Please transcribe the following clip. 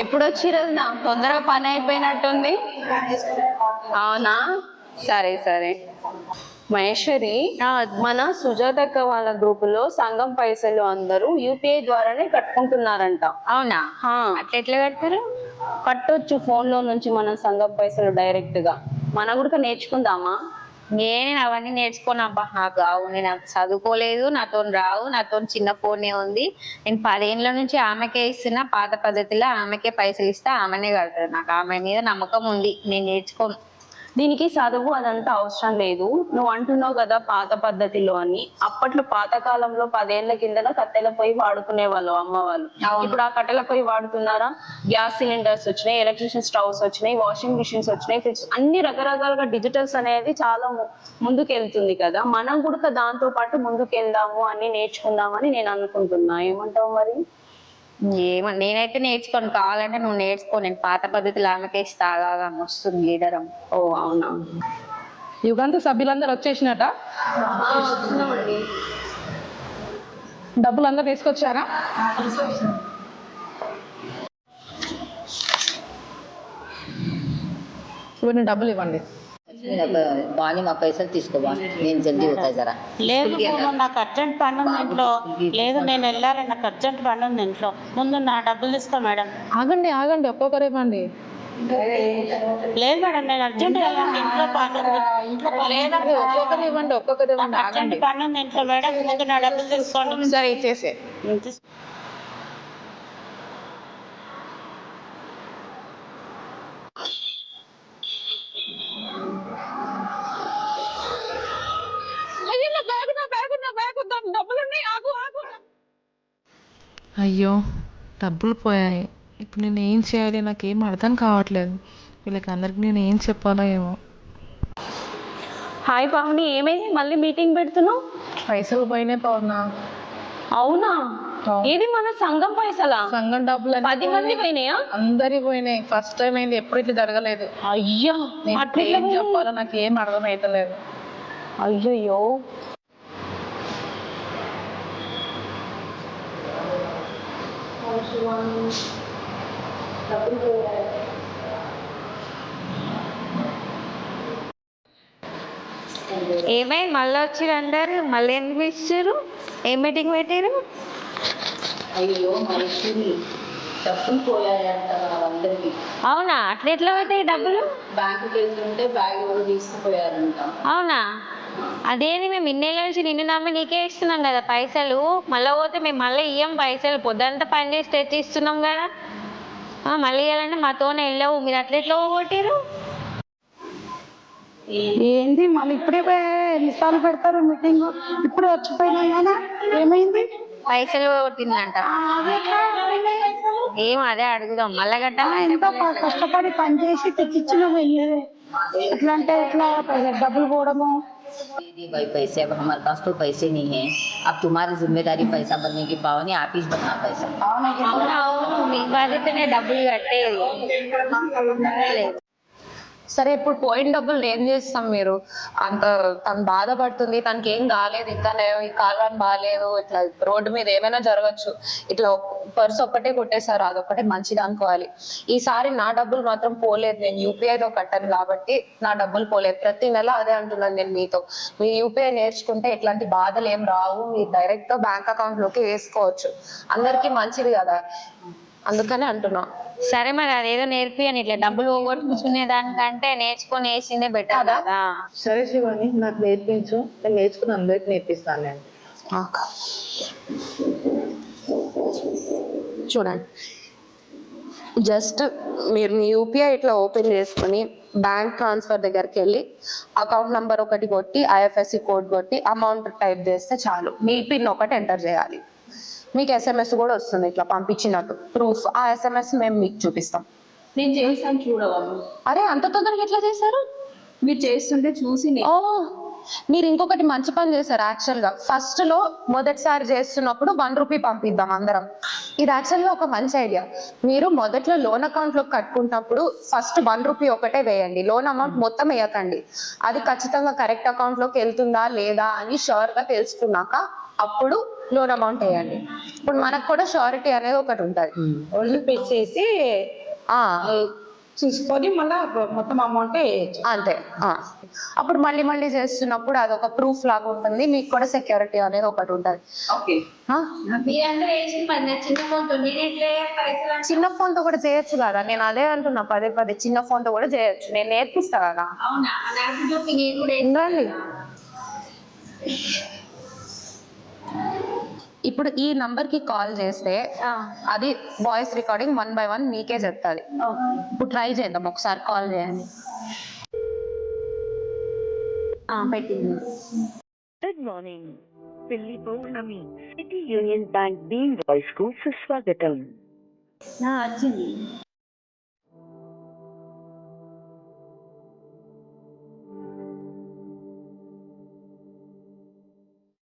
ఎప్పుడు వచ్చిరదు నా తొందరగా పని అయిపోయినట్టుంది. అవునా, సరే సరే. మహేశ్వరి, మన సుజాతక్క వాళ్ళ గ్రూపులో సంఘం పైసలు అందరూ యూపీఐ ద్వారానే కట్టుకుంటున్నారంట. అవునా, అట్లా ఎట్లా కడతారు? కట్టొచ్చు ఫోన్ లో నుంచి మనం సంఘం పైసలు డైరెక్ట్ గా. మనం కూడా నేర్చుకుందామా? నేను అవన్నీ నేర్చుకోను అబ్బా, నాకు రావు. నేను చదువుకోలేదు, నాతో రావు. నాతో చిన్న ఫోనే ఉంది. నేను 10 ఏళ్ళ నుంచి ఆమెకే ఇస్తున్నా, పాత పద్ధతిలో ఆమెకే పైసలు ఇస్తా, ఆమెనే కడతారు. నాకు ఆమె మీద నమ్మకం ఉంది, నేను నేర్చుకోను. దీనికి చదువు అదంతా అవసరం లేదు. నువ్వు అంటున్నావు కదా పాత పద్ధతిలో అని. అప్పట్లో పాత కాలంలో 10 ఏళ్ల కిందట కట్టెల పొయ్యి వాడుకునే వాళ్ళు అమ్మ వాళ్ళు. ఇప్పుడు ఆ కట్టెల పొయ్యి వాడుతున్నారా? గ్యాస్ సిలిండర్స్ వచ్చినాయి, ఎలక్ట్రిషియన్ స్టవ్స్ వచ్చినాయి, వాషింగ్ మిషన్స్ వచ్చినాయి, ఫ్రిడ్జ్, అన్ని రకరకాలుగా డిజిటల్స్ అనేది చాలా ముందుకు వెళ్తుంది కదా. మనం కూడా దాంతో పాటు ముందుకు వెళ్దాము, అన్ని నేర్చుకుందామని నేను అనుకుంటున్నా. ఏమంటావు మరి? నేనైతే నేర్చుకోను. కావాలంటే నువ్వు నేర్చుకో, నేను పాత పద్ధతిలో ఆమెకే ఇస్తా. వస్తుంది లీడరం. ఓ అవునా. యుగాంత సభ్యులందరూ వచ్చేసినట? డబ్బులు అందరూ తీసుకొచ్చారా? ఇవన్నీ డబ్బులు ఇవ్వండి. బాగా మా పైసలు తీసుకోబా, నేను జల్దీ అవుతాయి జరా. లేదు నాకు అర్జెంట్ పని ఉంది ఇంట్లో. లేదు నేను వెళ్ళాలి, నాకు అర్జెంట్ పని ఉంది ఇంట్లో. ముందు నా డబ్బులు తీసుకో మేడం. ఆగండి ఆగండి, ఒక్కొక్కరు ఇవ్వండి. లేదు మేడం, నేను అర్జెంట్ వెళ్ళాలి, ఇంట్లో పని ఉంది. లేదండి, ఒక్కొక్కరు ఇవ్వండి, ఒక్కొక్కరు ఇవ్వండి. అర్జెంట్ పని ఉంది ఇంట్లో మేడం, ముందు నా డబ్బులు తీసుకోండి. సరే ఇచ్చేసే. అయ్యో, డబ్బులు పోయాయి. ఇప్పుడు నేను ఏం చేయాలి? నాకేం అర్థం కావట్లేదు. వీళ్ళకి అందరికి నేను ఏం చెప్పాలో ఏమో. హాయ్ పావని, ఏమైంది మళ్ళీ మీటింగ్ పెడుతున్నావు? పైసలు పోయినాయి పౌర్ణ. అవునా? ఇది మన సంఘం పైసలా? సంఘం డబ్బులు 10 మంది పోయినాయా? అందరి పోయినాయి. ఫస్ట్ టైం అయింది, ఎప్పుడు ఇట్లా జరగలేదు. అయ్యో, ఏం చెప్పాలో నాకు ఏం అర్థం అవుతలేదు. అయ్యో. ఏమైంది మళ్ళీ వచ్చిరు అందరు? మళ్ళీ ఎందుకు ఇచ్చారు? ఏం మీటింగ్ పెట్టారు? అయ్యో మహేశ్వరి, డబ్బులు పోయాయంట అందరికి. అవునా, అట్లా ఎట్లా పెట్టాయి డబ్బులు? బ్యాంకుకి వెళ్తుంటే బ్యాగ్ కూడా తీసుకుపోయారంట. అవునా? అదేంది, మేము ఇన్నేళ్ళ నుంచి నిన్ను నమ్మి నీకే ఇస్తున్నాం కదా పైసలు. మళ్ళీ పోతే మేము మళ్ళీ ఇయ్యం పైసలు. పొద్దంతా పని చేసి తెచ్చి ఇస్తున్నాం కదా, మళ్ళీ ఇవ్వాలంటే మాతోనే వెళ్ళవు. మీరు అట్లా ఎట్లా పోగొట్టారు? ఏంటి మళ్ళీ ఇప్పుడే ఎన్నిసార్లు పెడతారు మీటింగ్? ఇప్పుడే వచ్చిపోయినా కదా, ఏమైంది? పైసలు కొట్టిందంట. ఏం అదే అడుగుదాం మళ్ళా గట్ట. ఎంతో కష్టపడి పని చేసి తెచ్చిచ్చినాము, ఎట్లా అంటే ఎట్లా డబ్బులు పోవడము? दीदी भाई पैसे, अब हमारे पास तो पैसे नहीं है. अब तुम्हारी जिम्मेदारी पैसा बनने की पावनी, आप ही बना पैसा. మీ బాధ్యతనే డబ్బులు కట్టేది. సరే, ఇప్పుడు పోయిన డబ్బులు ఏం చేస్తాం? మీరు అంత తను బాధపడుతుంది, తనకి ఏం కాలేదు, ఇంకా ఈ కాలం బాగాలేదు, ఇట్లా రోడ్డు మీద ఏమైనా జరగచ్చు. ఇట్లా పర్సు ఒక్కటే కొట్టేశారు, అదొక్కటే మంచిది అనుకోవాలి. ఈసారి నా డబ్బులు మాత్రం పోలేదు. నేను యూపీఐతో కట్టాను కాబట్టి నా డబ్బులు పోలేదు. ప్రతి నెల అదే అంటున్నాను నేను మీతో. మీ యూపీఐ నేర్చుకుంటే ఇట్లాంటి బాధలు ఏం రావు. మీరు డైరెక్ట్ గా బ్యాంక్ అకౌంట్ లోకి వేసుకోవచ్చు. అందరికి మంచిది కదా, అందుకనే అంటున్నా. సరే మరి అదేదో నేర్పియని, ఇట్లా డబ్బులు పోగొట్టుకునే దానికంటే నేర్చుకొని వేసిందే బెటర్ కదా. సరే శివాని, నాకు నేర్పించు. నేను నేర్చుకుని అందరికి నేర్పిస్తాను. నేను చూడండి, జస్ట్ మీరు మీ యూపీఐ ఇట్లా ఓపెన్ చేసుకుని బ్యాంక్ ట్రాన్స్ఫర్ దగ్గరికి వెళ్ళి అకౌంట్ నంబర్ ఒకటి కొట్టి ఐఎఫ్ఎస్సి కోడ్ కొట్టి అమౌంట్ టైప్ చేస్తే చాలు. మీ పిన్ ఒకటి ఎంటర్ చేయాలి. మీకు ఎస్ఎంఎస్ కూడా వస్తుంది ఇట్లా పంపించినట్టు ప్రూఫ్. ఆ ఎస్ఎంఎస్ మేము మీకు చూపిస్తాం. నేను చేస్తాను చూడవాలి. అరే, అంత తొందరగా ఎట్లా చేశారు? మీరు చేస్తుంటే చూసి ఓ, మీరు ఇంకొకటి మంచి పని చేశారు. యాక్చువల్ గా ఫస్ట్ లో మొదటిసారి చేస్తున్నప్పుడు 1 రూపీ పంపిద్దాం అందరం. ఇది యాక్చువల్ గా ఒక మంచి ఐడియా. మీరు మొదట్లో లోన్ అకౌంట్ లో కట్టుకున్నప్పుడు ఫస్ట్ 1 రూపీ ఒకటే వేయండి. లోన్ అమౌంట్ మొత్తం వేయకండి. అది ఖచ్చితంగా కరెక్ట్ అకౌంట్ లోకి వెళ్తుందా లేదా అని షూర్ గా తెలుసుకున్నాక అప్పుడు లోన్ అమౌంట్ వేయండి. ఇప్పుడు మనకు కూడా షూరిటీ అనేది ఒకటి ఉంటుంది. ఒళ్ళు పెట్టేసి చూసుకొని మళ్ళీ మొత్తం అమౌంట్ వేయచ్చు. అంతే. అప్పుడు మళ్ళీ మళ్ళీ చేస్తున్నప్పుడు అదొక ప్రూఫ్ లాగా ఉంటుంది, మీకు కూడా సెక్యూరిటీ అనేది ఒకటి ఉంటుంది. ఓకే. మీరందరూ వేసి మరి చిన్న ఫోన్ తో పైసలు చిన్న ఫోన్ తో కూడా చేయొచ్చు కదా, నేను అదే అంటున్నా, పదే పదే చిన్న ఫోన్ తో కూడా చేయొచ్చు, నేను నేర్పిస్తా కదా. అవునా? నాకు చూపి నేను కూడా ఏంటండి ఇప్పుడు ఈ నంబర్ కి కాల్ చేస్తే అది వాయిస్ రికార్డింగ్ 1 by 1 మీకే చెప్తాది. ఇప్పుడు ట్రై చేద్దాం, ఒకసారి కాల్ చేయండి. పెట్టింది. Good morning, Pilli Pournami city union bank being voice కు సుస్వాగతం. వచ్చింది.